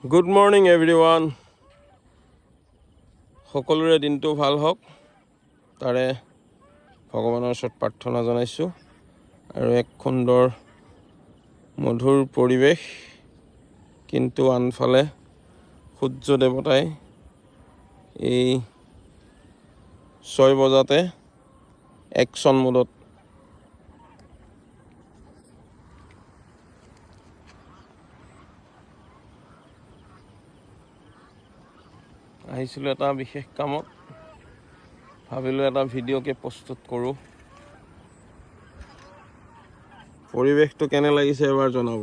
Good morning everyone. সকলোৰে দিনটো ভাল হওক তাৰে ভগৱানৰ ওচৰত প্ৰাৰ্থনা জনাইছোঁ। আৰু এক সুন্দৰ মধুৰ পৰিৱেশ, কিন্তু আনফালে সূৰ্য দেৱতাই এই 6 বজাতে একশ্যন মোডত আহিছিলোঁ এটা বিশেষ কামত। ভাবিলোঁ এটা ভিডিঅ'কে প্ৰস্তুত কৰোঁ। পৰিৱেশটো কেনে লাগিছে এবাৰ জনাব।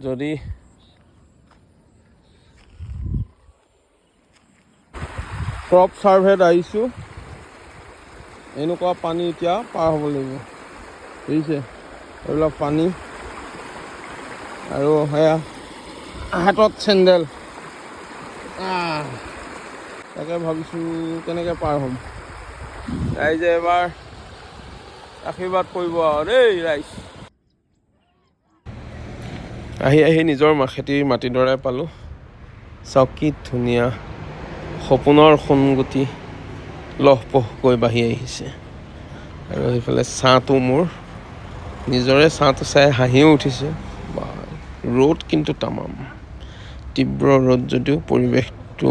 যদি ক্ৰপ ছাৰ্ভেত আহিছোঁ, এনেকুৱা পানী এতিয়া পাৰ হ'ব লাগিব, বুজিছে? এইবিলাক পানী আৰু সেয়া হাতত চেণ্ডেল, তাকে ভাবিছোঁ কেনেকৈ পাৰ হ'ম। ৰাইজে এবাৰ আশীৰ্বাদ কৰিব আৰু দেই ৰাইজ। আহি নিজৰ খেতিৰ মাটিডৰা পালোঁ। চাওক কি ধুনীয়া সপোনৰ সোণগুটি লহপহকৈ বাঢ়ি আহিছে। আৰু সেইফালে ছাঁটো মোৰ নিজৰে ছাঁটো চাই হাঁহিও উঠিছে। ৰ'দ কিন্তু তামাম, তীব্ৰ ৰ'দ যদিও পৰিৱেশটো